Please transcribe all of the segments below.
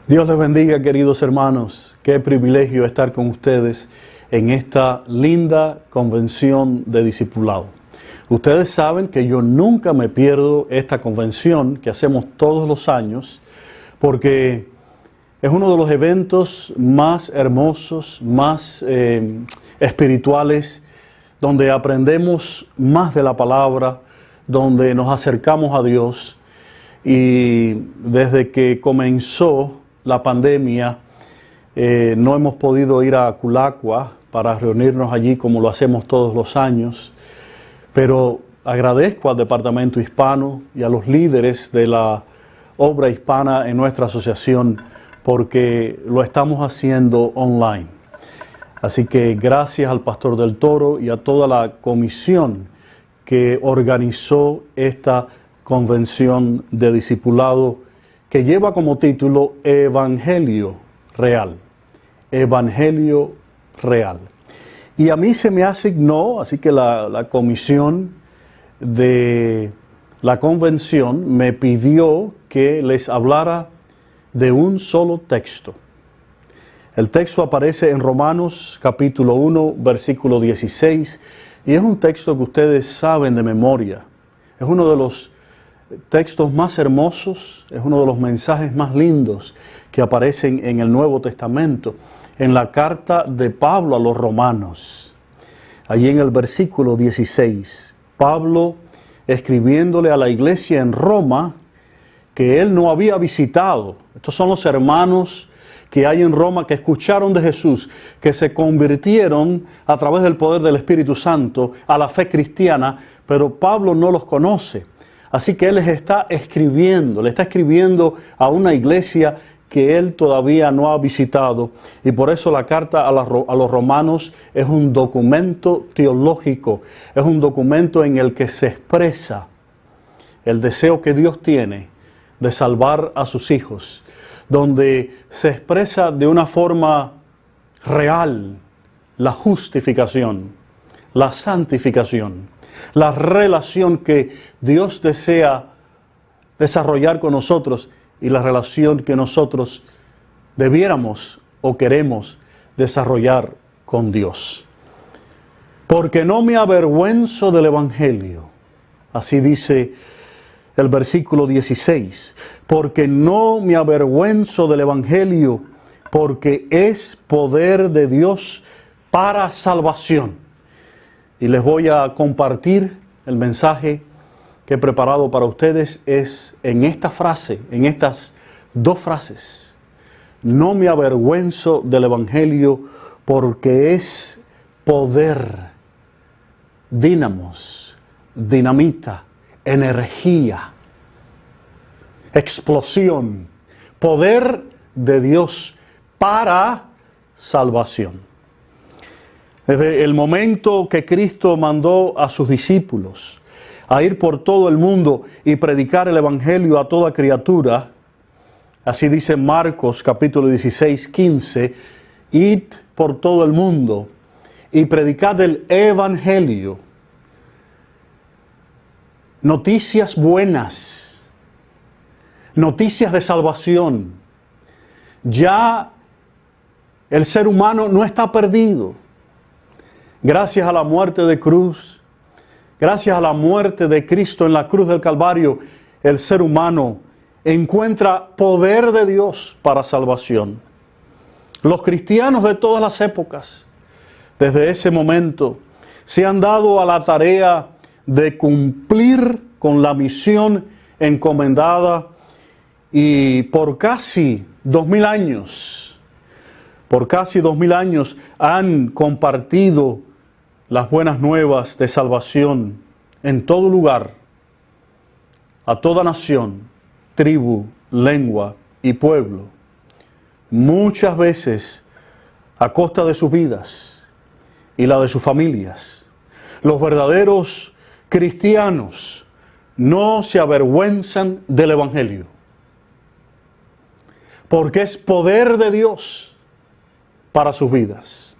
Dios les bendiga, queridos hermanos. Qué privilegio estar con ustedes en esta linda convención de discipulado. Ustedes saben que yo nunca me pierdo esta convención que hacemos todos los años porque es uno de los eventos más hermosos, más espirituales, donde aprendemos más de la palabra, donde nos acercamos a Dios. Y desde que comenzó la pandemia, no hemos podido ir a Culacua para reunirnos allí como lo hacemos todos los años, pero agradezco al Departamento Hispano y a los líderes de la obra hispana en nuestra asociación porque lo estamos haciendo online. Así que gracias al Pastor del Toro y a toda la comisión que organizó esta convención de discipulado que lleva como título Evangelio Real. Evangelio Real. Y a mí se me asignó, así que la comisión de la convención me pidió que les hablara de un solo texto. El texto aparece en Romanos capítulo 1, versículo 16, y es un texto que ustedes saben de memoria. Es uno de los textos más hermosos, es uno de los mensajes más lindos que aparecen en el Nuevo Testamento, en la carta de Pablo a los romanos. Allí en el versículo 16, Pablo escribiéndole a la iglesia en Roma que él no había visitado. Estos son los hermanos que hay en Roma que escucharon de Jesús, que se convirtieron a través del poder del Espíritu Santo a la fe cristiana, pero Pablo no los conoce. Así que él les está escribiendo, le está escribiendo a una iglesia que él todavía no ha visitado. Y por eso la carta a los romanos es un documento teológico, es un documento en el que se expresa el deseo que Dios tiene de salvar a sus hijos, donde se expresa de una forma real la justificación, la santificación, la relación que Dios desea desarrollar con nosotros y la relación que nosotros debiéramos o queremos desarrollar con Dios. Porque no me avergüenzo del Evangelio, así dice el versículo 16, porque no me avergüenzo del Evangelio, porque es poder de Dios para salvación. Y les voy a compartir el mensaje que he preparado para ustedes es en esta frase, en estas dos frases. No me avergüenzo del Evangelio porque es poder, dínamos, dinamita, energía, explosión, poder de Dios para salvación. Desde el momento que Cristo mandó a sus discípulos a ir por todo el mundo y predicar el Evangelio a toda criatura, así dice Marcos capítulo 16, 15, id por todo el mundo y predicad el Evangelio. Noticias buenas, noticias de salvación. Ya el ser humano no está perdido. Gracias a la muerte de cruz, gracias a la muerte de Cristo en la cruz del Calvario, el ser humano encuentra poder de Dios para salvación. Los cristianos de todas las épocas, desde ese momento, se han dado a la tarea de cumplir con la misión encomendada y por casi 2000 años han compartido las buenas nuevas de salvación en todo lugar, a toda nación, tribu, lengua y pueblo, muchas veces a costa de sus vidas y la de sus familias. Los verdaderos cristianos no se avergüenzan del Evangelio, porque es poder de Dios para sus vidas.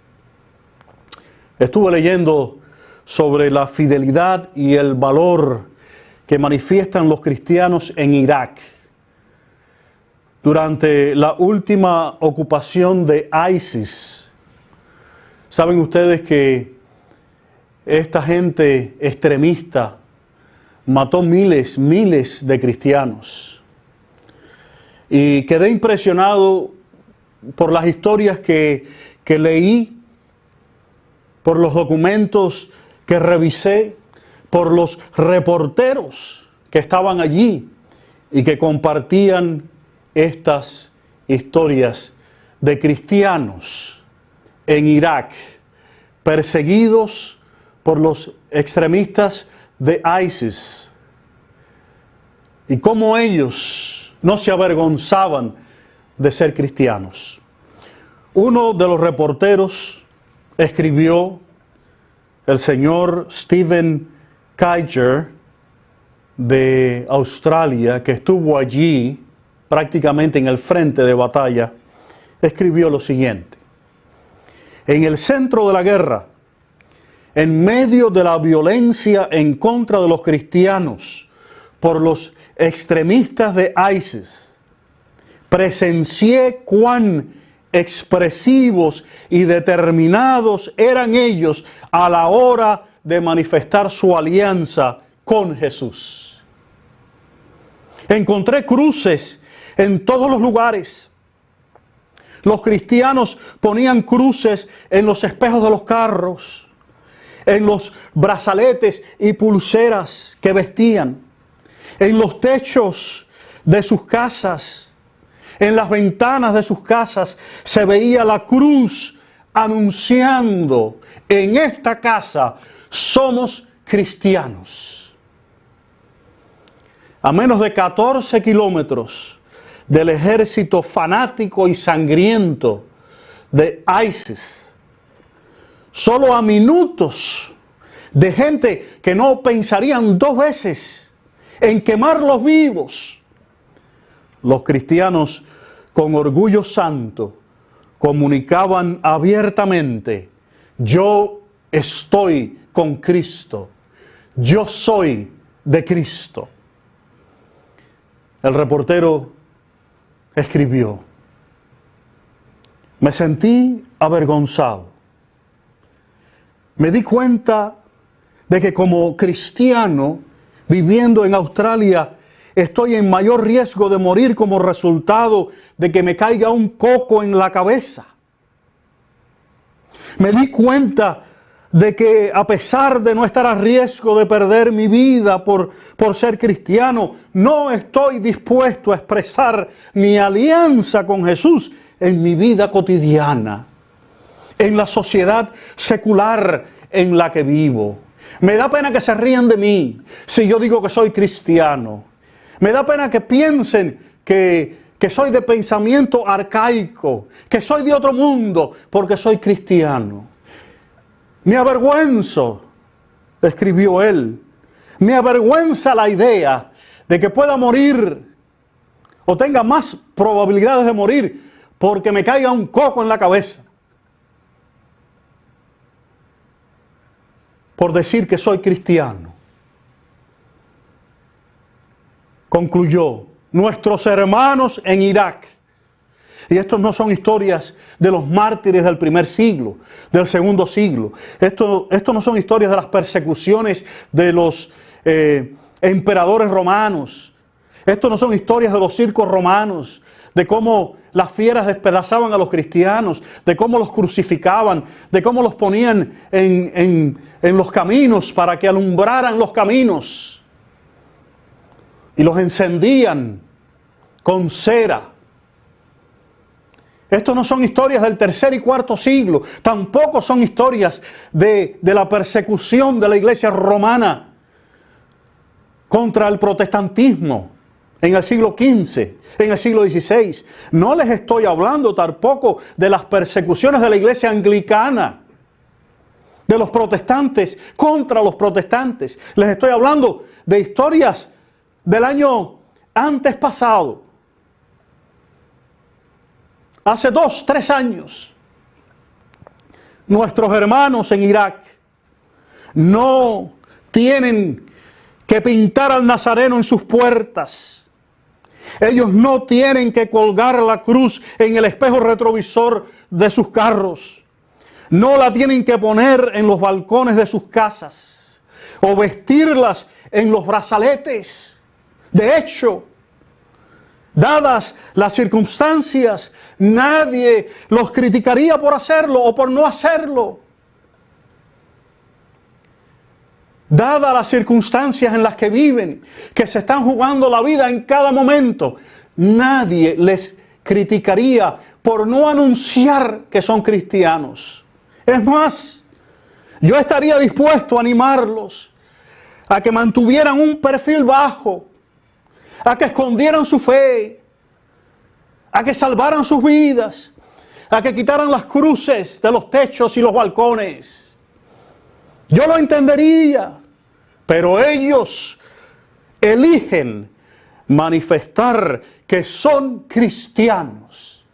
Estuve leyendo sobre la fidelidad y el valor que manifiestan los cristianos en Irak. durante la última ocupación de ISIS. Saben ustedes que esta gente extremista mató miles de cristianos. Y quedé impresionado por las historias que leí, por los documentos que revisé, por los reporteros que estaban allí y que compartían estas historias de cristianos en Irak, perseguidos por los extremistas de ISIS, y cómo ellos no se avergonzaban de ser cristianos. Uno de los reporteros escribió, el señor Stephen Kaiser de Australia, que estuvo allí prácticamente en el frente de batalla, escribió lo siguiente: en el centro de la guerra, en medio de la violencia en contra de los cristianos por los extremistas de ISIS, presencié cuán expresivos y determinados eran ellos a la hora de manifestar su alianza con Jesús. Encontré cruces en todos los lugares. Los cristianos ponían cruces en los espejos de los carros, en los brazaletes y pulseras que vestían, en los techos de sus casas, en las ventanas de sus casas se veía la cruz anunciando: en esta casa somos cristianos. A menos de 14 kilómetros del ejército fanático y sangriento de ISIS, solo a minutos de gente que no pensarían dos veces en quemarlos vivos, los cristianos con orgullo santo comunicaban abiertamente: yo estoy con Cristo, yo soy de Cristo. El reportero escribió: me sentí avergonzado. Me di cuenta de que como cristiano viviendo en Australia estoy en mayor riesgo de morir como resultado de que me caiga un coco en la cabeza. Me di cuenta de que a pesar de no estar a riesgo de perder mi vida por ser cristiano, no estoy dispuesto a expresar mi alianza con Jesús en mi vida cotidiana, en la sociedad secular en la que vivo. Me da pena que se rían de mí si yo digo que soy cristiano. Me da pena que piensen que soy de pensamiento arcaico, que soy de otro mundo porque soy cristiano. Me avergüenzo, escribió él, me avergüenza la idea de que pueda morir o tenga más probabilidades de morir porque me caiga un coco en la cabeza por decir que soy cristiano. Concluyó: nuestros hermanos en Irak, y estos no son historias de los mártires del primer siglo, del segundo siglo, esto no son historias de las persecuciones de los emperadores romanos, esto no son historias de los circos romanos, de cómo las fieras despedazaban a los cristianos, de cómo los crucificaban, de cómo los ponían en los caminos para que alumbraran los caminos y los encendían con cera. Estos no son historias del tercer y cuarto siglo, tampoco son historias de la persecución de la iglesia romana contra el protestantismo en el siglo XV, en el siglo XVI. No les estoy hablando tampoco de las persecuciones de la iglesia anglicana, de los protestantes contra los protestantes. Les estoy hablando de historias del año antes pasado, hace 2, 3 años. Nuestros hermanos en Irak no tienen que pintar al Nazareno en sus puertas, Ellos no tienen que colgar la cruz en el espejo retrovisor de sus carros. No la tienen que poner en los balcones de sus casas o vestirlas en los brazaletes. De hecho, dadas las circunstancias, nadie los criticaría por hacerlo o por no hacerlo. Dadas las circunstancias en las que viven, que se están jugando la vida en cada momento, nadie les criticaría por no anunciar que son cristianos. Es más, yo estaría dispuesto a animarlos a que mantuvieran un perfil bajo, a que escondieran su fe, a que salvaran sus vidas, a que quitaran las cruces de los techos y los balcones. Yo lo entendería, pero ellos eligen manifestar que son cristianos.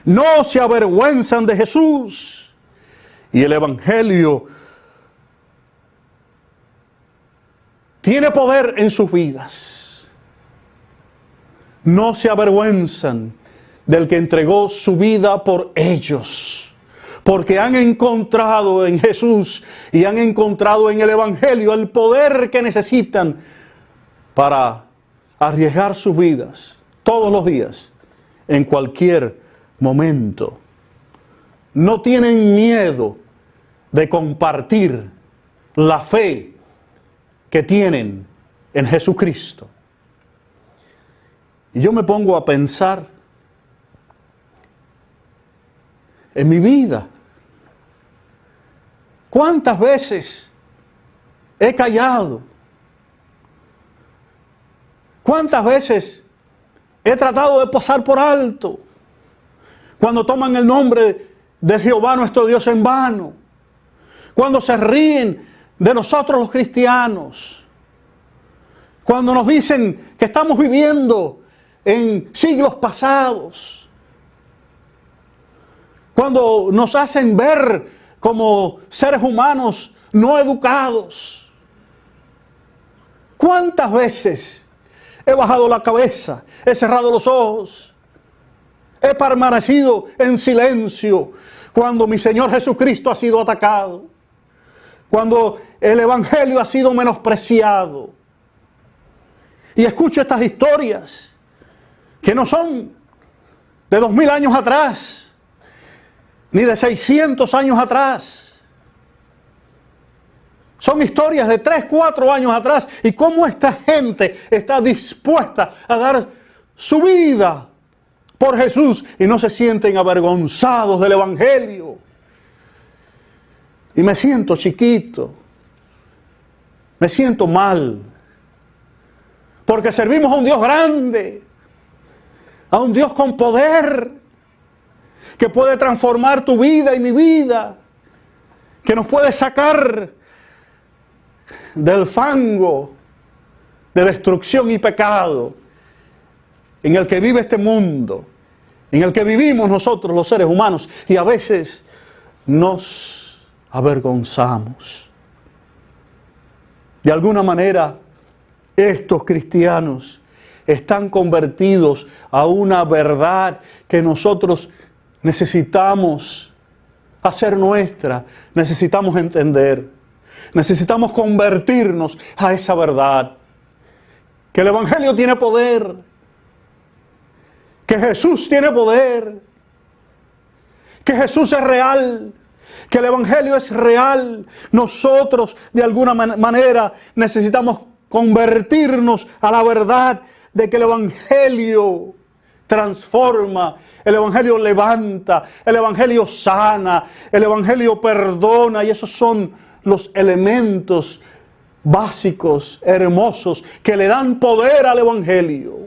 No se avergüenzan de Jesús. Y el Evangelio tiene poder en sus vidas. No se avergüenzan del que entregó su vida por ellos, porque han encontrado en Jesús y han encontrado en el Evangelio el poder que necesitan para arriesgar sus vidas todos los días, en cualquier momento. No tienen miedo de compartir la fe que tienen en Jesucristo. Y yo me pongo a pensar en mi vida. ¿Cuántas veces he callado? ¿Cuántas veces he tratado de pasar por alto cuando toman el nombre de Jehová nuestro Dios en vano? Cuando se ríen de nosotros los cristianos. Cuando nos dicen que estamos viviendo en siglos pasados. Cuando nos hacen ver como seres humanos no educados. ¿Cuántas veces he bajado la cabeza, he cerrado los ojos, he permanecido en silencio cuando mi Señor Jesucristo ha sido atacado, cuando el Evangelio ha sido menospreciado? Y escucho estas historias que no son de 2000 años atrás, ni de 600 años atrás. Son historias de 3, 4 años atrás. Y cómo esta gente está dispuesta a dar su vida por Jesús y no se sienten avergonzados del Evangelio. Y me siento chiquito. Me siento mal. Porque servimos a un Dios grande. A un Dios con poder. Que puede transformar tu vida y mi vida. Que nos puede sacar del fango de destrucción y pecado en el que vive este mundo, en el que vivimos nosotros los seres humanos, y a veces nos avergonzamos. De alguna manera, estos cristianos están convertidos a una verdad que nosotros necesitamos hacer nuestra, necesitamos entender. Necesitamos convertirnos a esa verdad. Que el Evangelio tiene poder. Que Jesús tiene poder. Que Jesús es real. Que el Evangelio es real. Nosotros, de alguna manera, necesitamos convertirnos a la verdad de que el Evangelio transforma, el Evangelio levanta, el Evangelio sana, el Evangelio perdona, y esos son los elementos básicos, hermosos, que le dan poder al Evangelio.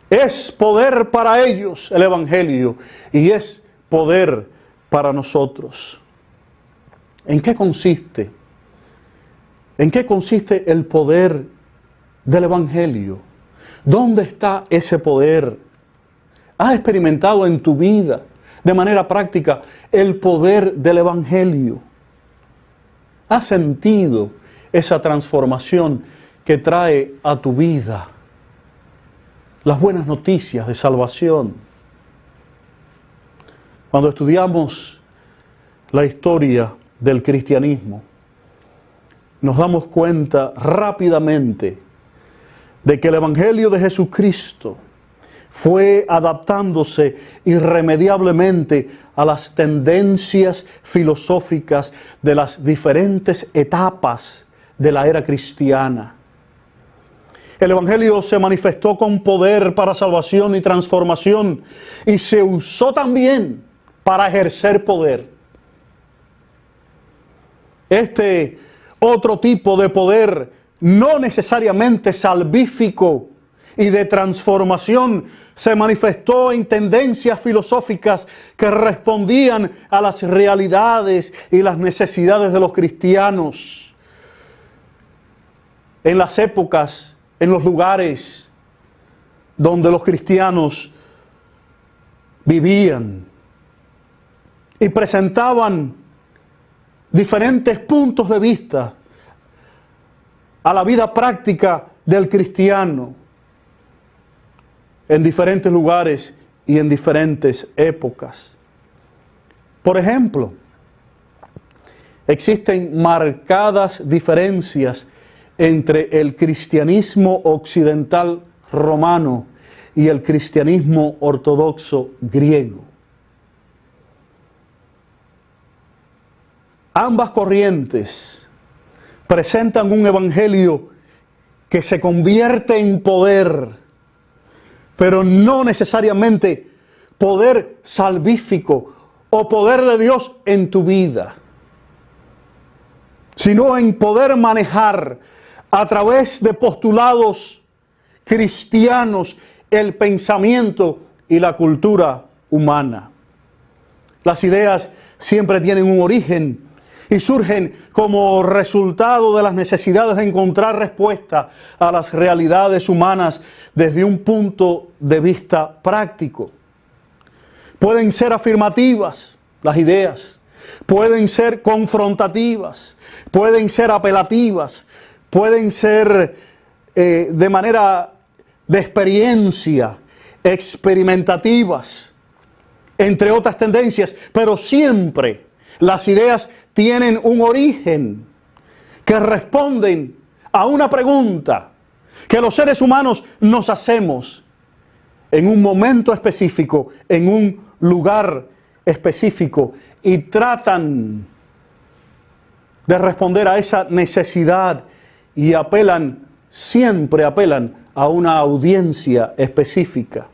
Es poder para ellos el Evangelio y es poder para nosotros. ¿En qué consiste? ¿En qué consiste el poder del Evangelio? ¿Dónde está ese poder? ¿Has experimentado en tu vida de manera práctica el poder del Evangelio? ¿Has sentido esa transformación que trae a tu vida las buenas noticias de salvación. Cuando estudiamos la historia del cristianismo, nos damos cuenta rápidamente de que el Evangelio de Jesucristo fue adaptándose irremediablemente a las tendencias filosóficas de las diferentes etapas de la era cristiana. El Evangelio se manifestó con poder para salvación y transformación y se usó también para ejercer poder. Este otro tipo de poder, no necesariamente salvífico y de transformación, se manifestó en tendencias filosóficas que respondían a las realidades y las necesidades de los cristianos. En las épocas, en los lugares donde los cristianos vivían y presentaban diferentes puntos de vista a la vida práctica del cristiano en diferentes lugares y en diferentes épocas. Por ejemplo, existen marcadas diferencias entre el cristianismo occidental romano y el cristianismo ortodoxo griego. Ambas corrientes presentan un evangelio que se convierte en poder, pero no necesariamente poder salvífico o poder de Dios en tu vida, sino en poder manejar a través de postulados cristianos el pensamiento y la cultura humana. Las ideas siempre tienen un origen y surgen como resultado de las necesidades de encontrar respuesta a las realidades humanas desde un punto de vista práctico. Pueden ser afirmativas las ideas, pueden ser confrontativas, pueden ser apelativas, pueden ser de manera de experiencia, experimentativas, entre otras tendencias, pero siempre las ideas tienen un origen que responden a una pregunta que los seres humanos nos hacemos en un momento específico, en un lugar específico, y tratan de responder a esa necesidad y siempre apelan a una audiencia específica.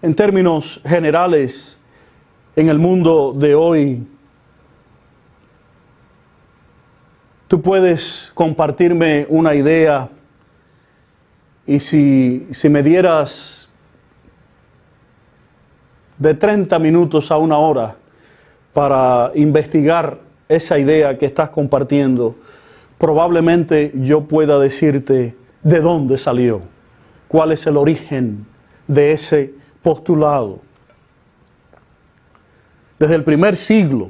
En términos generales, en el mundo de hoy, tú puedes compartirme una idea y si me dieras de 30 minutos a una hora para investigar esa idea que estás compartiendo, probablemente yo pueda decirte de dónde salió, cuál es el origen de ese postulado. Desde el primer siglo,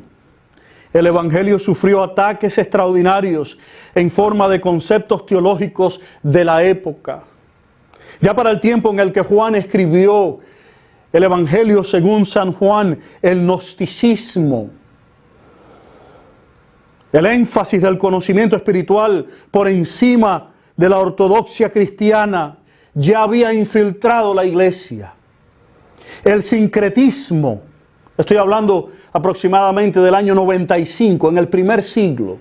el Evangelio sufrió ataques extraordinarios en forma de conceptos teológicos de la época. Ya para el tiempo en el que Juan escribió el Evangelio según San Juan, el gnosticismo, el énfasis del conocimiento espiritual por encima de la ortodoxia cristiana, ya había infiltrado la iglesia. El sincretismo, estoy hablando aproximadamente del año 95, en el primer siglo.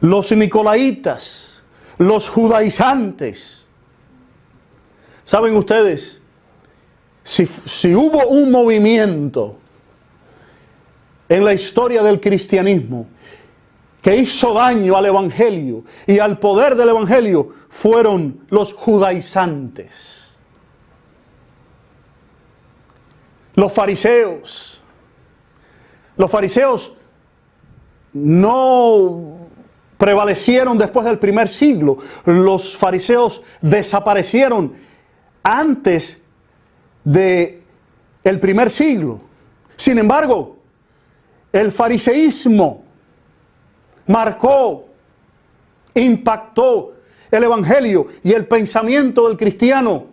Los nicolaitas, los judaizantes. ¿Saben ustedes? Si hubo un movimiento en la historia del cristianismo que hizo daño al Evangelio y al poder del Evangelio, fueron los judaizantes. Los fariseos no prevalecieron después del primer siglo. Los fariseos desaparecieron antes del primer siglo. Sin embargo, el fariseísmo marcó impactó el evangelio y el pensamiento del cristiano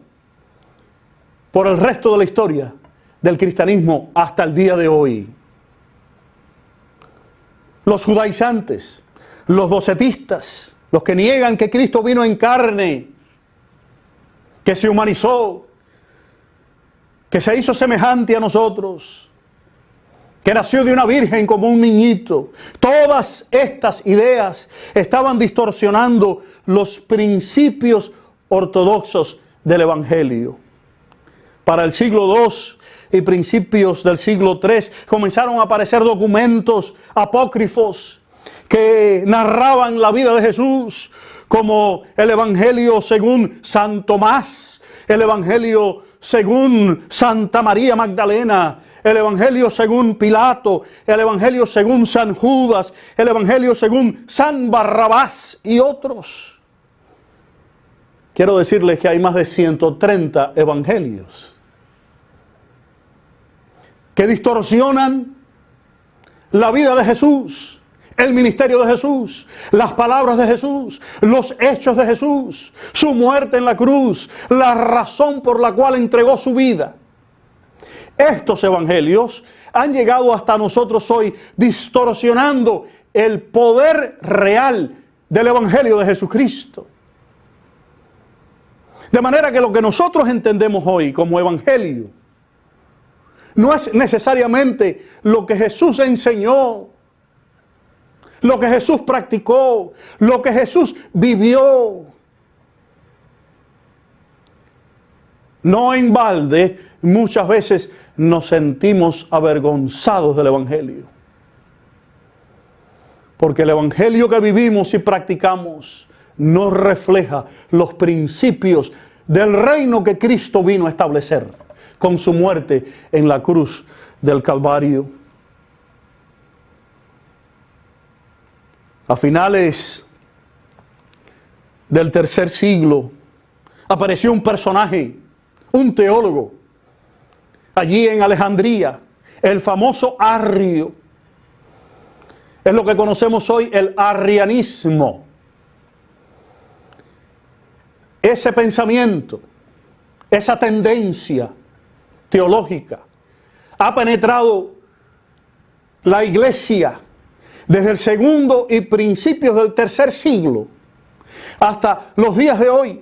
por el resto de la historia del cristianismo hasta el día de hoy. Los judaizantes, los docetistas, los que niegan que Cristo vino en carne, que se humanizó, que se hizo semejante a nosotros, que nació de una virgen como un niñito. Todas estas ideas estaban distorsionando los principios ortodoxos del evangelio. Para el siglo II y principios del siglo III comenzaron a aparecer documentos apócrifos que narraban la vida de Jesús, como el Evangelio según San Tomás, el Evangelio según Santa María Magdalena, el Evangelio según Pilato, el Evangelio según San Judas, el Evangelio según San Barrabás y otros. Quiero decirles que hay más de 130 evangelios que distorsionan la vida de Jesús, el ministerio de Jesús, las palabras de Jesús, los hechos de Jesús, su muerte en la cruz, la razón por la cual entregó su vida. Estos evangelios han llegado hasta nosotros hoy distorsionando el poder real del evangelio de Jesucristo. De manera que lo que nosotros entendemos hoy como evangelio no es necesariamente lo que Jesús enseñó, lo que Jesús practicó, lo que Jesús vivió. No en balde, muchas veces nos sentimos avergonzados del evangelio. Porque el evangelio que vivimos y practicamos no refleja los principios del reino que Cristo vino a establecer con su muerte en la cruz del Calvario. A finales del tercer siglo apareció un personaje, un teólogo, allí en Alejandría, el famoso Arrio. Es lo que conocemos hoy el arrianismo. Ese pensamiento, esa tendencia teológica ha penetrado la iglesia desde el segundo y principios del tercer siglo hasta los días de hoy.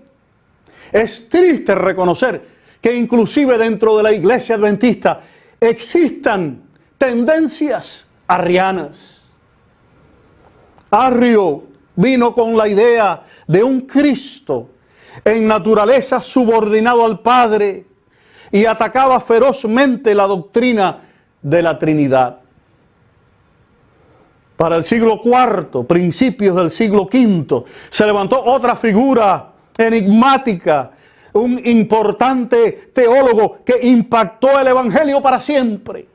Es triste reconocer que inclusive dentro de la iglesia adventista existan tendencias arrianas. Arrio vino con la idea de un Cristo en naturaleza subordinado al Padre y atacaba ferozmente la doctrina de la Trinidad. Para el siglo IV, principios del siglo V, se levantó otra figura enigmática, un importante teólogo que impactó el evangelio para siempre.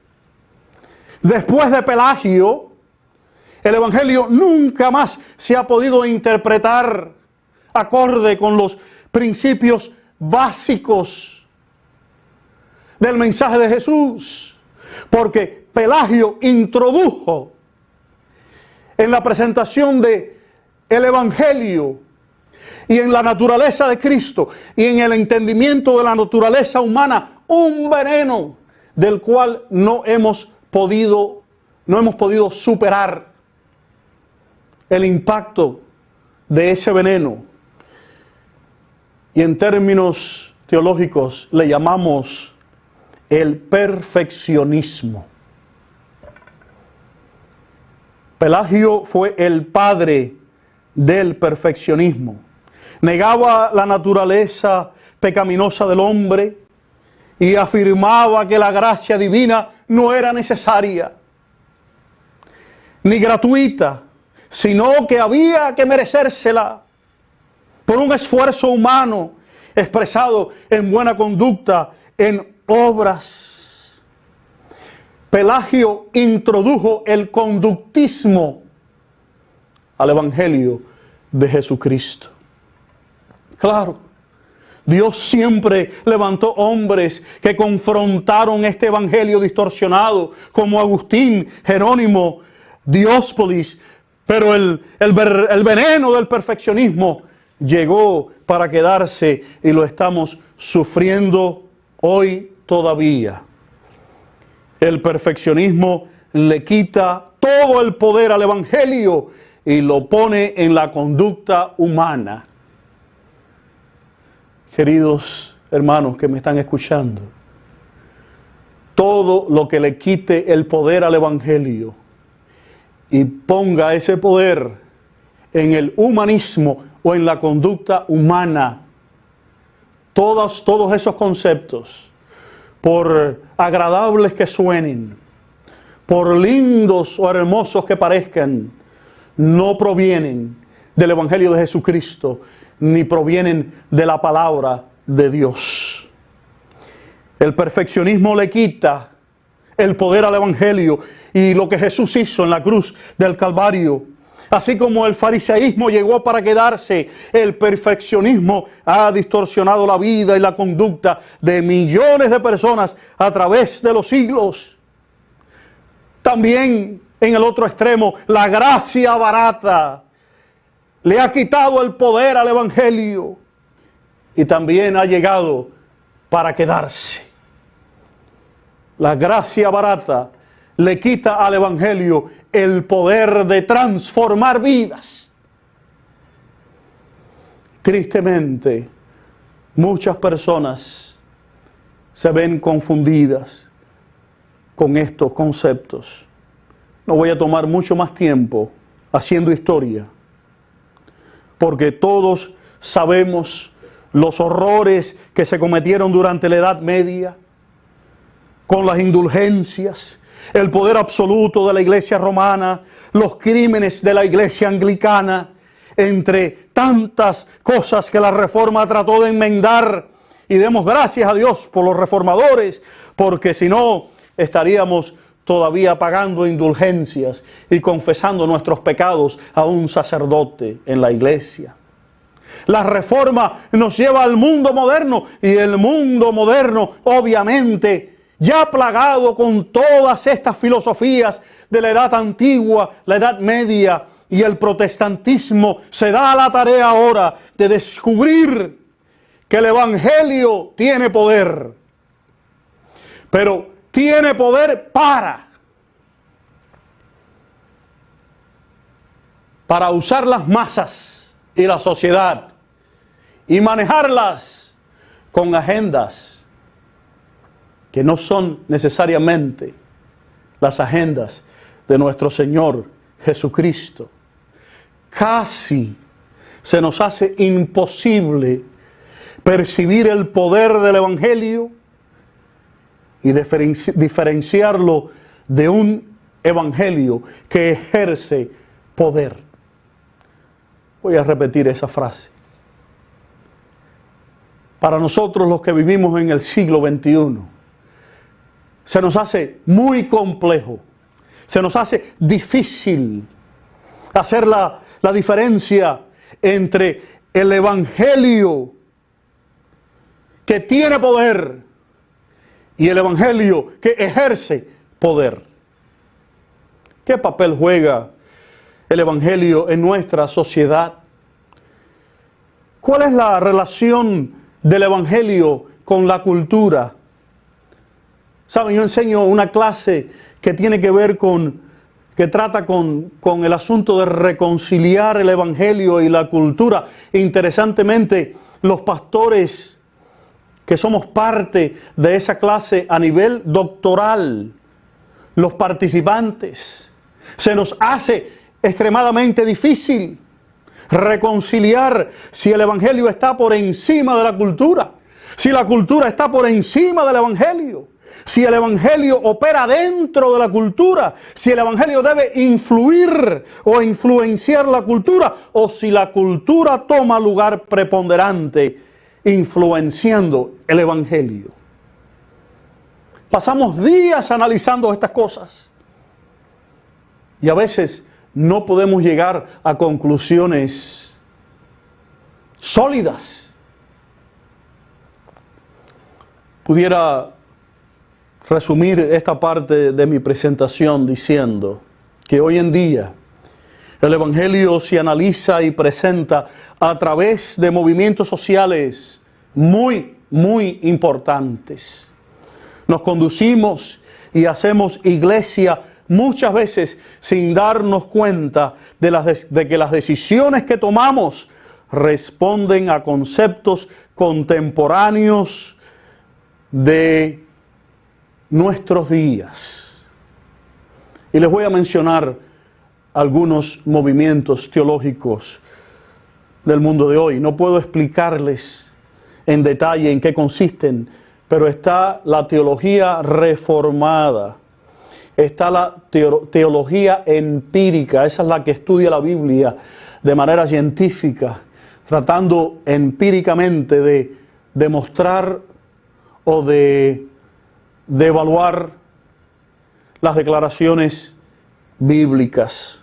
Después de Pelagio, el evangelio nunca más se ha podido interpretar acorde con los principios básicos del mensaje de Jesús, porque Pelagio introdujo en la presentación de el evangelio y en la naturaleza de Cristo y en el entendimiento de la naturaleza humana un veneno del cual no hemos podido superar el impacto de ese veneno. Y en términos teológicos le llamamos el perfeccionismo. Pelagio fue el padre del perfeccionismo. Negaba la naturaleza pecaminosa del hombre y afirmaba que la gracia divina no era necesaria ni gratuita, sino que había que merecérsela por un esfuerzo humano expresado en buena conducta, en obras. Pelagio introdujo el conductismo al evangelio de Jesucristo. Claro, Dios siempre levantó hombres que confrontaron este evangelio distorsionado, como Agustín, Jerónimo, Dióspolis, Pero el veneno del perfeccionismo llegó para quedarse y lo estamos sufriendo hoy todavía. El perfeccionismo le quita todo el poder al Evangelio y lo pone en la conducta humana. Queridos hermanos que me están escuchando, todo lo que le quite el poder al Evangelio y ponga ese poder en el humanismo o en la conducta humana, todos esos conceptos, por agradables que suenen, por lindos o hermosos que parezcan, no provienen del Evangelio de Jesucristo, ni provienen de la palabra de Dios. El perfeccionismo le quita el poder al Evangelio y lo que Jesús hizo en la cruz del Calvario. Así como el fariseísmo llegó para quedarse, el perfeccionismo ha distorsionado la vida y la conducta de millones de personas a través de los siglos. También en el otro extremo, la gracia barata le ha quitado el poder al Evangelio y también ha llegado para quedarse. La gracia barata le quita al Evangelio el poder de transformar vidas. Tristemente, muchas personas se ven confundidas con estos conceptos. No voy a tomar mucho más tiempo haciendo historia, porque todos sabemos los horrores que se cometieron durante la Edad Media, con las indulgencias, el poder absoluto de la Iglesia romana, los crímenes de la Iglesia anglicana, entre tantas cosas que la Reforma trató de enmendar. Y demos gracias a Dios por los reformadores, porque si no, estaríamos todavía pagando indulgencias y confesando nuestros pecados a un sacerdote en la iglesia. La Reforma nos lleva al mundo moderno, y el mundo moderno, obviamente, ya plagado con todas estas filosofías de la Edad Antigua, la Edad Media y el protestantismo, se da a la tarea ahora de descubrir que el Evangelio tiene poder. Pero tiene poder para usar las masas y la sociedad y manejarlas con agendas que no son necesariamente las agendas de nuestro Señor Jesucristo. Casi se nos hace imposible percibir el poder del Evangelio y diferenciarlo de un Evangelio que ejerce poder. Voy a repetir esa frase. Para nosotros los que vivimos en el siglo XXI, se nos hace muy complejo, se nos hace difícil hacer la diferencia entre el Evangelio que tiene poder y el Evangelio que ejerce poder. ¿Qué papel juega el Evangelio en nuestra sociedad? ¿Cuál es la relación del Evangelio con la cultura? Saben, yo enseño una clase que tiene que ver que trata con el asunto de reconciliar el Evangelio y la cultura. Interesantemente, los pastores que somos parte de esa clase a nivel doctoral, los participantes, se nos hace extremadamente difícil reconciliar si el Evangelio está por encima de la cultura, si la cultura está por encima del Evangelio, si el Evangelio opera dentro de la cultura, si el Evangelio debe influir o influenciar la cultura, o si la cultura toma lugar preponderante influenciando el Evangelio. Pasamos días analizando estas cosas y a veces no podemos llegar a conclusiones sólidas. Pudiera resumir esta parte de mi presentación diciendo que hoy en día El Evangelio se analiza y presenta a través de movimientos sociales muy importantes. Nos conducimos y hacemos iglesia muchas veces sin darnos cuenta de que las decisiones que tomamos responden a conceptos contemporáneos de nuestros días. Y les voy a mencionar algunos movimientos teológicos del mundo de hoy. No puedo explicarles en detalle en qué consisten, pero está la teología reformada, está la teología empírica, esa es la que estudia la Biblia de manera científica, tratando empíricamente de demostrar o de evaluar las declaraciones bíblicas.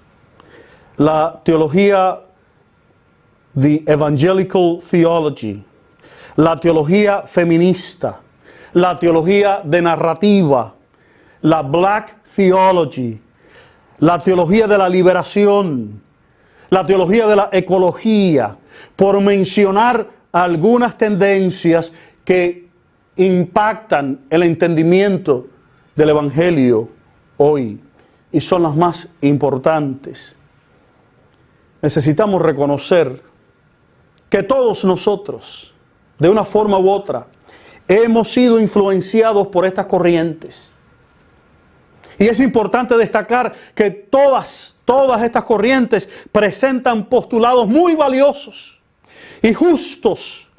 La teología, the evangelical theology, la teología feminista, la teología de narrativa, la black theology, la teología de la liberación, la teología de la ecología, por mencionar algunas tendencias que impactan el entendimiento del Evangelio hoy y son las más importantes. Necesitamos reconocer que todos nosotros, de una forma u otra, hemos sido influenciados por estas corrientes. Y es importante destacar que todas estas corrientes presentan postulados muy valiosos y justos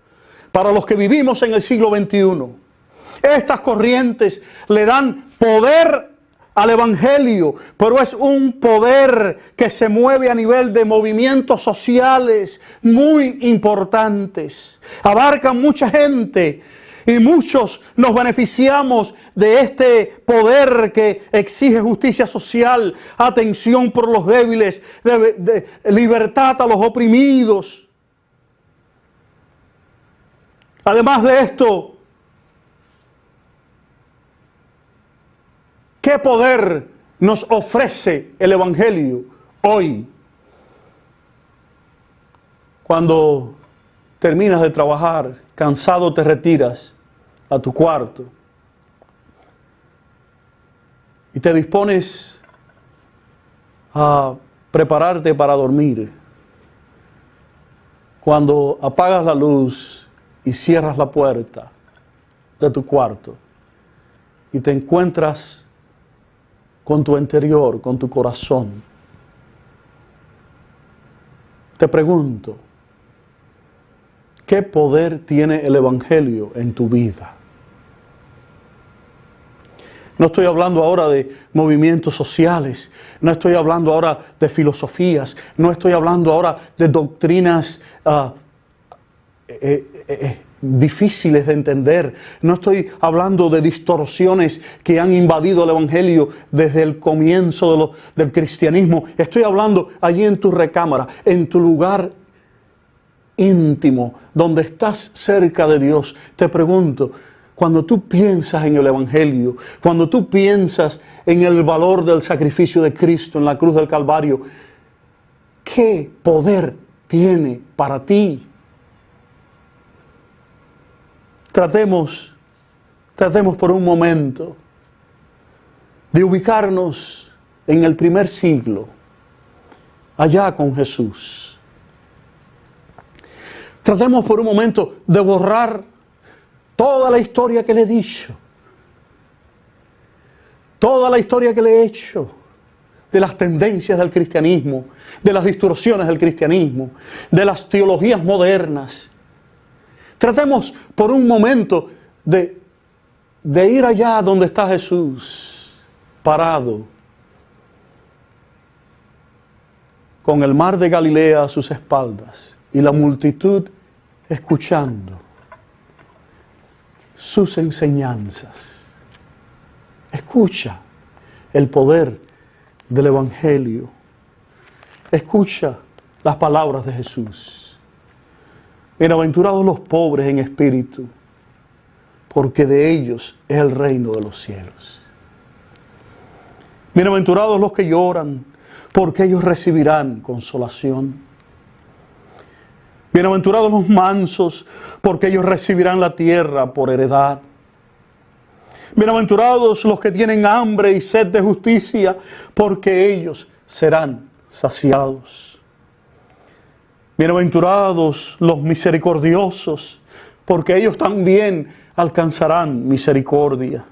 para los que vivimos en el siglo XXI. Estas corrientes le dan poder al Evangelio, pero es un poder que se mueve a nivel de movimientos sociales muy importantes. Abarcan mucha gente y muchos nos beneficiamos de este poder que exige justicia social, atención por los débiles, de libertad a los oprimidos. Además de esto, ¿qué poder nos ofrece el Evangelio hoy? Cuando terminas de trabajar, cansado te retiras a tu cuarto y te dispones a prepararte para dormir. Cuando apagas la luz y cierras la puerta de tu cuarto y te encuentras con tu interior, con tu corazón, te pregunto, ¿qué poder tiene el Evangelio en tu vida? No estoy hablando ahora de movimientos sociales, no estoy hablando ahora de filosofías, no estoy hablando ahora de doctrinas difíciles de entender, no estoy hablando de distorsiones que han invadido el Evangelio desde el comienzo del cristianismo. Estoy hablando allí en tu recámara, en tu lugar íntimo, donde estás cerca de Dios. Te pregunto, cuando tú piensas en el Evangelio, cuando tú piensas en el valor del sacrificio de Cristo en la cruz del Calvario, ¿qué poder tiene para ti? Tratemos por un momento de ubicarnos en el primer siglo, allá con Jesús. Tratemos por un momento de borrar toda la historia que le he dicho, toda la historia que le he hecho de las tendencias del cristianismo, de las distorsiones del cristianismo, de las teologías modernas. Tratemos por un momento de ir allá donde está Jesús, parado, con el mar de Galilea a sus espaldas y la multitud escuchando sus enseñanzas. Escucha el poder del Evangelio. Escucha las palabras de Jesús. Bienaventurados los pobres en espíritu, porque de ellos es el reino de los cielos. Bienaventurados los que lloran, porque ellos recibirán consolación. Bienaventurados los mansos, porque ellos recibirán la tierra por heredad. Bienaventurados los que tienen hambre y sed de justicia, porque ellos serán saciados. Bienaventurados los misericordiosos, porque ellos también alcanzarán misericordia.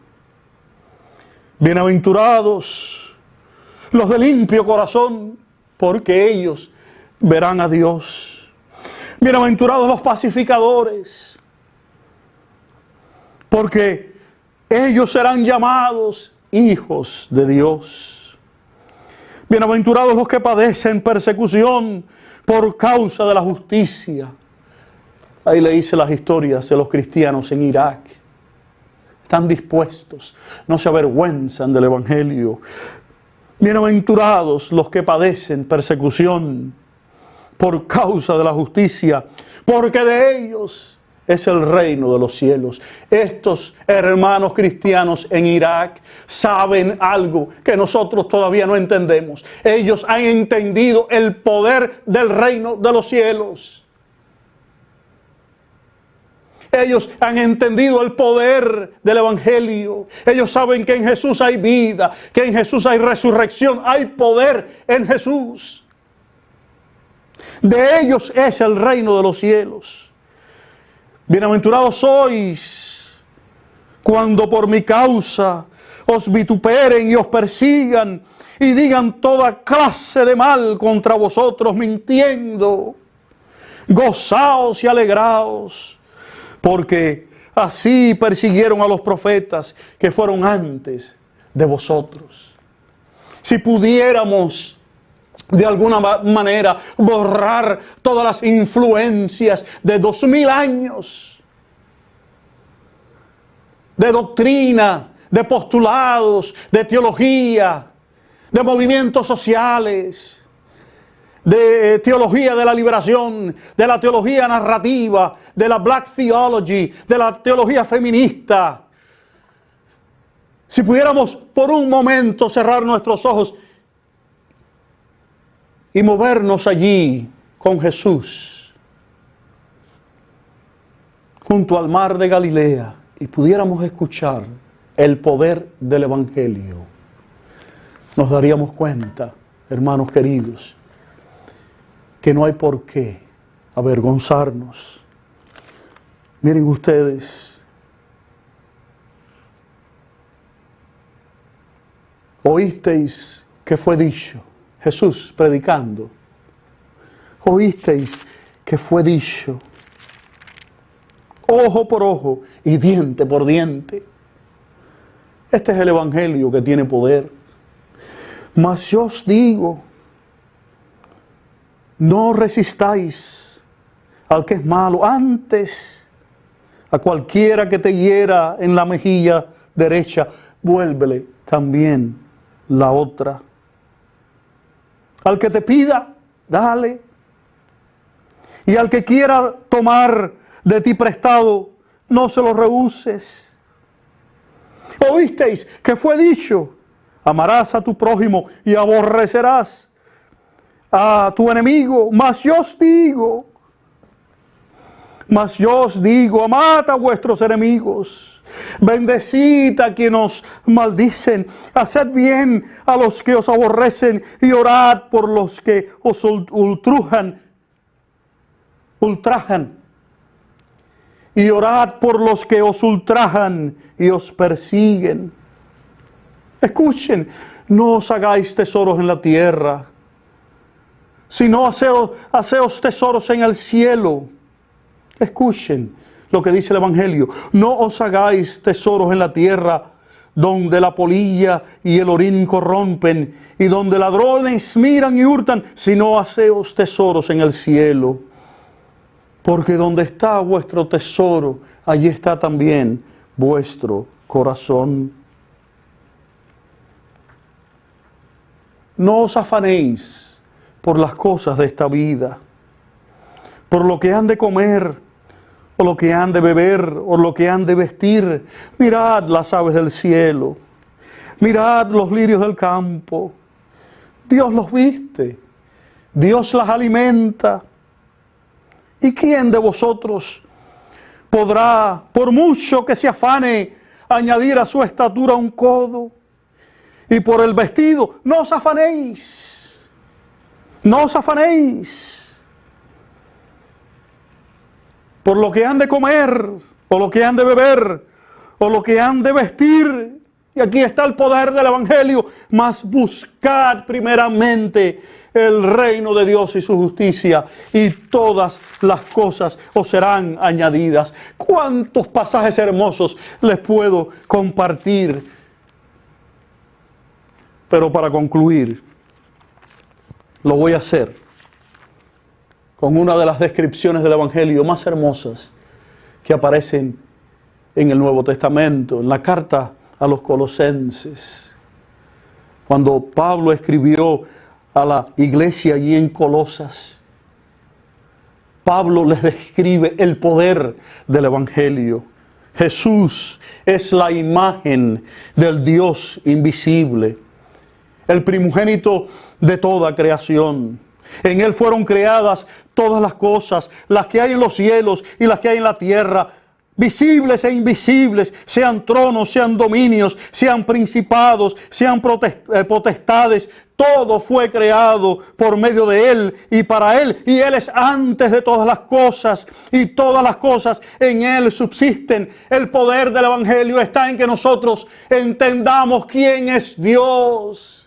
Bienaventurados los de limpio corazón, porque ellos verán a Dios. Bienaventurados los pacificadores, porque ellos serán llamados hijos de Dios. Bienaventurados los que padecen persecución por causa de la justicia. Ahí le hice las historias de los cristianos en Irak. Están dispuestos, no se avergüenzan del Evangelio. Bienaventurados los que padecen persecución por causa de la justicia, porque de ellos es el reino de los cielos. Estos hermanos cristianos en Irak saben algo que nosotros todavía no entendemos. Ellos han entendido el poder del reino de los cielos. Ellos han entendido el poder del Evangelio. Ellos saben que en Jesús hay vida, que en Jesús hay resurrección, hay poder en Jesús. De ellos es el reino de los cielos. Bienaventurados sois cuando por mi causa os vituperen y os persigan y digan toda clase de mal contra vosotros mintiendo. Gozaos y alegraos, porque así persiguieron a los profetas que fueron antes de vosotros. Si pudiéramos de alguna manera borrar todas las influencias de 2000 años de doctrina, de postulados, de teología, de movimientos sociales, de teología de la liberación, de la teología narrativa, de la Black Theology, de la teología feminista. Si pudiéramos por un momento cerrar nuestros ojos y movernos allí con Jesús, junto al mar de Galilea, y pudiéramos escuchar el poder del Evangelio, nos daríamos cuenta, hermanos queridos, que no hay por qué avergonzarnos. Miren ustedes, oísteis que fue dicho, Jesús predicando, oísteis que fue dicho, ojo por ojo y diente por diente. Este es el Evangelio que tiene poder. Mas yo os digo, no resistáis al que es malo, antes a cualquiera que te hiera en la mejilla derecha, vuélvele también la otra. Al que te pida, dale. Y al que quiera tomar de ti prestado, no se lo rehuses. Oísteis que fue dicho, amarás a tu prójimo y aborrecerás a tu enemigo. Mas yo os digo, amad a vuestros enemigos. Bendecid a quienes os maldicen, haced bien a los que os aborrecen y orad por los que os ultrajan. Y orad por los que os ultrajan y os persiguen. Escuchen, no os hagáis tesoros en la tierra, sino haceos tesoros en el cielo. Escuchen lo que dice el Evangelio. No os hagáis tesoros en la tierra, donde la polilla y el orín corrompen, y donde ladrones miran y hurtan, sino haceos tesoros en el cielo. Porque donde está vuestro tesoro, allí está también vuestro corazón. No os afanéis por las cosas de esta vida, por lo que han de comer, o lo que han de beber, o lo que han de vestir. Mirad las aves del cielo, mirad los lirios del campo, Dios los viste, Dios las alimenta. ¿Y quién de vosotros podrá, por mucho que se afane, añadir a su estatura un codo? Y por el vestido, no os afanéis, no os afanéis por lo que han de comer, o lo que han de beber, o lo que han de vestir. Y aquí está el poder del Evangelio. Mas buscad primeramente el reino de Dios y su justicia, y todas las cosas os serán añadidas. ¿Cuántos pasajes hermosos les puedo compartir? Pero para concluir, lo voy a hacer con una de las descripciones del Evangelio más hermosas que aparecen en el Nuevo Testamento, en la carta a los Colosenses. Cuando Pablo escribió a la iglesia allí en Colosas, Pablo les describe el poder del Evangelio. Jesús es la imagen del Dios invisible, el primogénito de toda creación. En Él fueron creadas todas las cosas, las que hay en los cielos y las que hay en la tierra, visibles e invisibles, sean tronos, sean dominios, sean principados, sean potestades. Todo fue creado por medio de Él y para Él. Y Él es antes de todas las cosas, y todas las cosas en Él subsisten. El poder del Evangelio está en que nosotros entendamos quién es Dios.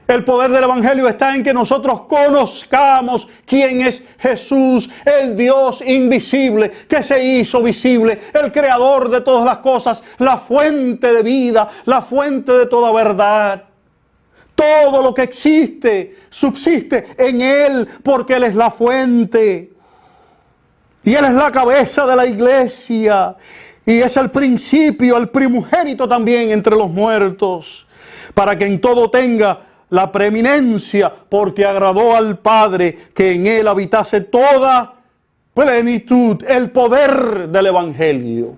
El poder del Evangelio está en que nosotros conozcamos quién es Jesús, el Dios invisible que se hizo visible, el creador de todas las cosas, la fuente de vida, la fuente de toda verdad. Todo lo que existe subsiste en Él porque Él es la fuente. Y Él es la cabeza de la iglesia. Y es el principio, el primogénito también entre los muertos, para que en todo tenga la preeminencia, porque agradó al Padre que en Él habitase toda plenitud, el poder del Evangelio.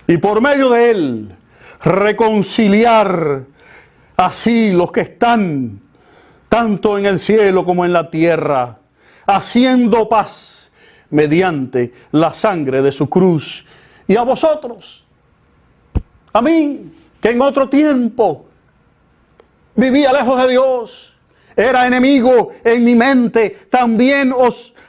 Y por medio de Él, reconciliar así los que están tanto en el cielo como en la tierra, haciendo paz mediante la sangre de su cruz. Y a vosotros, a mí, que en otro tiempo vivía lejos de Dios, era enemigo en mi mente, también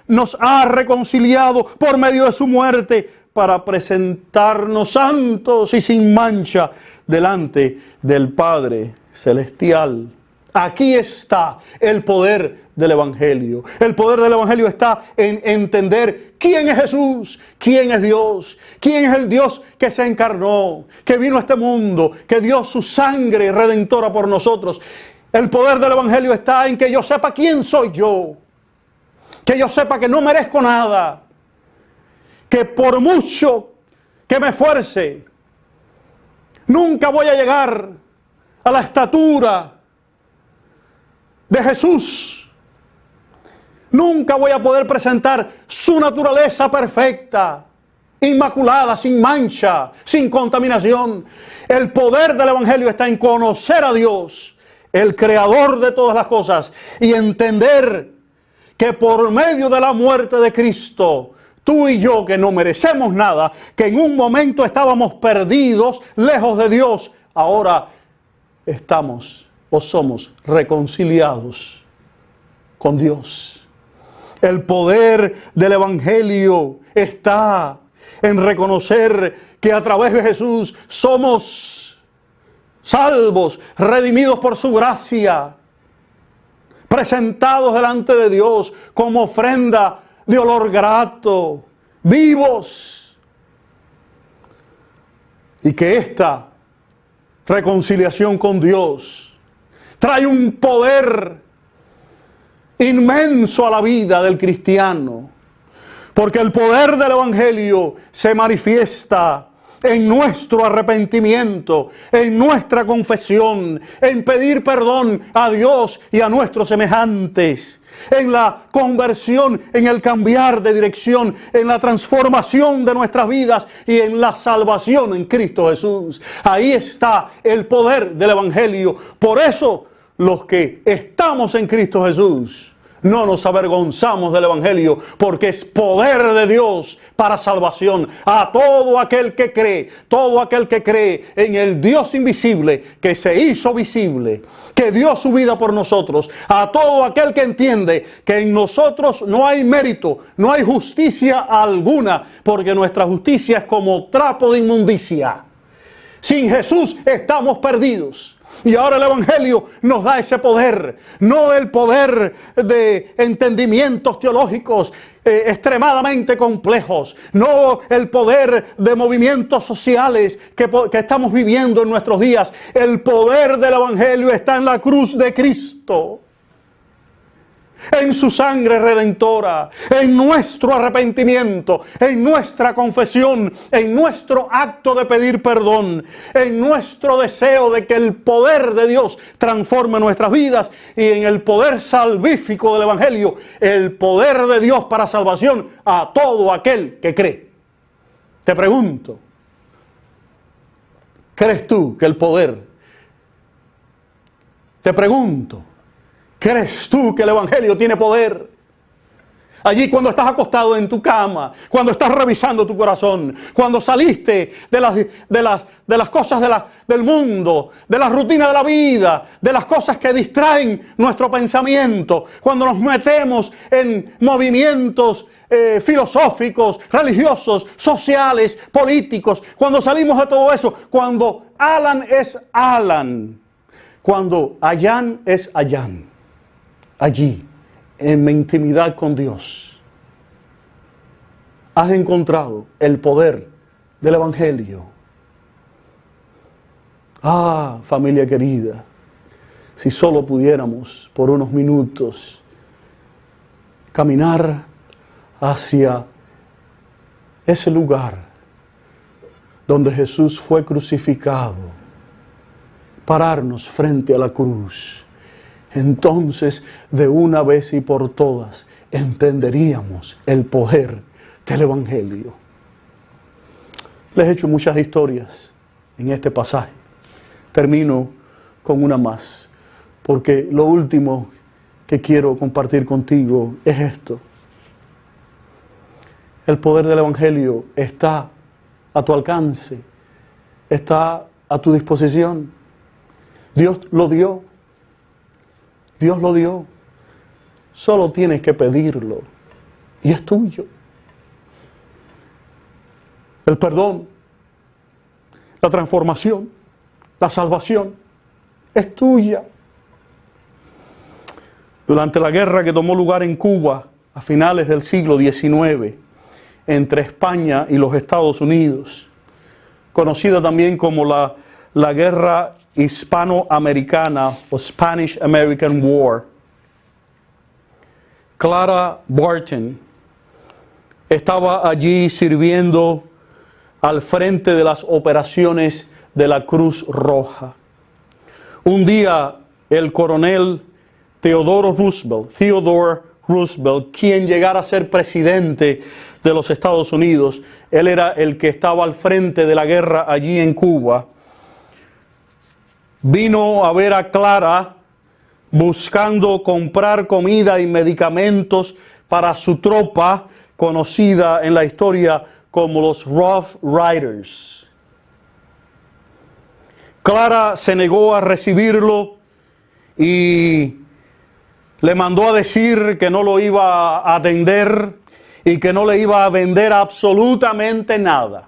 nos ha reconciliado por medio de su muerte, para presentarnos santos y sin mancha delante del Padre Celestial. Aquí está el poder del Evangelio. El poder del Evangelio está en entender quién es Jesús, quién es Dios, quién es el Dios que se encarnó, que vino a este mundo, que dio su sangre redentora por nosotros. El poder del Evangelio está en que yo sepa quién soy yo, que yo sepa que no merezco nada, que por mucho que me esfuerce, nunca voy a llegar a la estatura de Jesús. Nunca voy a poder presentar su naturaleza perfecta, inmaculada, sin mancha, sin contaminación. El poder del Evangelio está en conocer a Dios, el creador de todas las cosas, y entender que por medio de la muerte de Cristo, tú y yo, que no merecemos nada, que en un momento estábamos perdidos, lejos de Dios, ahora estamos o somos reconciliados con Dios. El poder del Evangelio está en reconocer que a través de Jesús somos salvos, redimidos por su gracia, presentados delante de Dios como ofrenda de olor grato, vivos. Y que esta reconciliación con Dios trae un poder inmenso a la vida del cristiano, porque el poder del Evangelio se manifiesta en nuestro arrepentimiento, en nuestra confesión, en pedir perdón a Dios y a nuestros semejantes. en la conversión, en el cambiar de dirección, en la transformación de nuestras vidas y en la salvación en Cristo Jesús. Ahí está el poder del Evangelio. Por eso, los que estamos en Cristo Jesús, no nos avergonzamos del Evangelio, porque es poder de Dios para salvación a todo aquel que cree en el Dios invisible que se hizo visible, que dio su vida por nosotros, a todo aquel que entiende que en nosotros no hay mérito, no hay justicia alguna, porque nuestra justicia es como trapo de inmundicia. Sin Jesús estamos perdidos. Y ahora el Evangelio nos da ese poder, no el poder de entendimientos teológicos extremadamente complejos, no el poder de movimientos sociales que estamos viviendo en nuestros días. El poder del Evangelio está en la cruz de Cristo, en su sangre redentora, en nuestro arrepentimiento, en nuestra confesión, en nuestro acto de pedir perdón, en nuestro deseo de que el poder de Dios transforme nuestras vidas y en el poder salvífico del Evangelio, el poder de Dios para salvación a todo aquel que cree. Te pregunto, ¿crees tú que el poder? Te pregunto, ¿crees tú que el Evangelio tiene poder? Allí cuando estás acostado en tu cama, cuando estás revisando tu corazón, cuando saliste de las cosas del mundo, de la rutina de la vida, de las cosas que distraen nuestro pensamiento, cuando nos metemos en movimientos filosóficos, religiosos, sociales, políticos, cuando salimos de todo eso, cuando Alan es Alan, cuando Allán es Allán. Allí, en mi intimidad con Dios, has encontrado el poder del Evangelio. Ah, familia querida, si solo pudiéramos por unos minutos caminar hacia ese lugar donde Jesús fue crucificado, pararnos frente a la cruz. Entonces, de una vez y por todas, entenderíamos el poder del Evangelio. Les he hecho muchas historias en este pasaje. Termino con una más, porque lo último que quiero compartir contigo es esto. El poder del Evangelio está a tu alcance, está a tu disposición. Dios lo dio. Dios lo dio. Solo tienes que pedirlo y es tuyo. El perdón, la transformación, la salvación es tuya. Durante la guerra que tomó lugar en Cuba a finales del siglo XIX entre España y los Estados Unidos, conocida también como la guerra hispanoamericana o Spanish American War, Clara Barton estaba allí sirviendo al frente de las operaciones de la Cruz Roja. Un día el coronel Theodore Roosevelt, quien llegara a ser presidente de los Estados Unidos, él era el que estaba al frente de la guerra allí en Cuba, vino a ver a Clara buscando comprar comida y medicamentos para su tropa, conocida en la historia como los Rough Riders. Clara se negó a recibirlo y le mandó a decir que no lo iba a atender y que no le iba a vender absolutamente nada.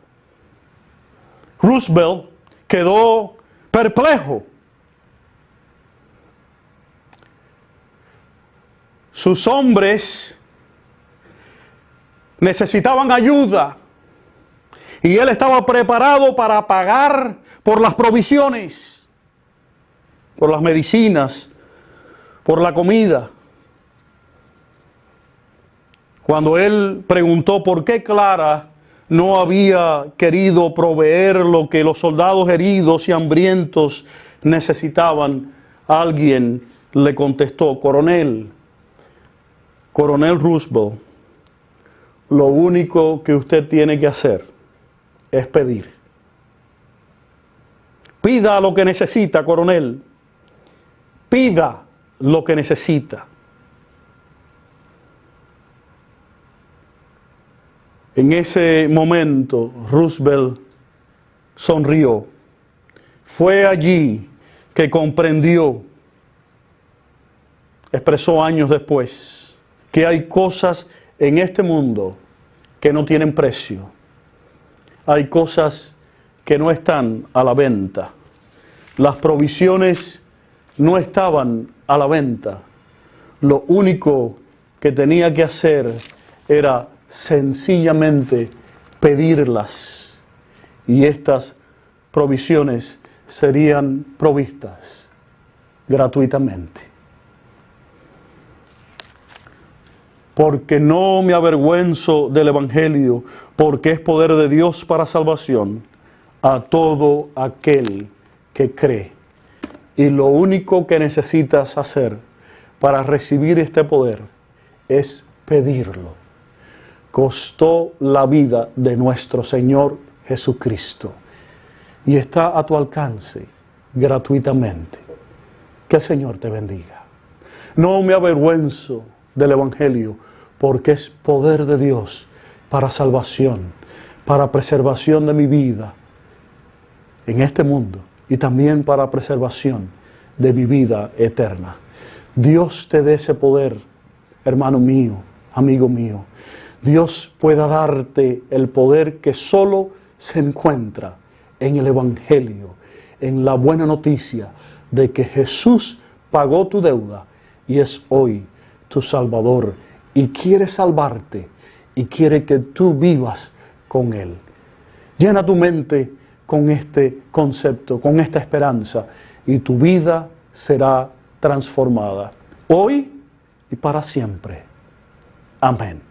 Roosevelt quedó perplejo. Sus hombres necesitaban ayuda y él estaba preparado para pagar por las provisiones, por las medicinas, por la comida. Cuando él preguntó por qué Clara no había querido proveer lo que los soldados heridos y hambrientos necesitaban, alguien le contestó: coronel, Coronel Roosevelt, lo único que usted tiene que hacer es pedir. Pida lo que necesita, coronel. Pida lo que necesita. En ese momento, Roosevelt sonrió. Fue allí que comprendió, expresó años después, que hay cosas en este mundo que no tienen precio. Hay cosas que no están a la venta. Las provisiones no estaban a la venta. Lo único que tenía que hacer era sencillamente pedirlas, y estas provisiones serían provistas gratuitamente. Porque no me avergüenzo del Evangelio, porque es poder de Dios para salvación a todo aquel que cree. Y lo único que necesitas hacer para recibir este poder es pedirlo. Costó la vida de nuestro Señor Jesucristo y está a tu alcance gratuitamente. Que el Señor te bendiga. No me avergüenzo del Evangelio, porque es poder de Dios para salvación, para preservación de mi vida en este mundo y también para preservación de mi vida eterna. Dios te dé ese poder, hermano mío, amigo mío. Dios pueda darte el poder que solo se encuentra en el Evangelio, en la buena noticia de que Jesús pagó tu deuda y es hoy tu Salvador y quiere salvarte y quiere que tú vivas con Él. Llena tu mente con este concepto, con esta esperanza, y tu vida será transformada hoy y para siempre. Amén.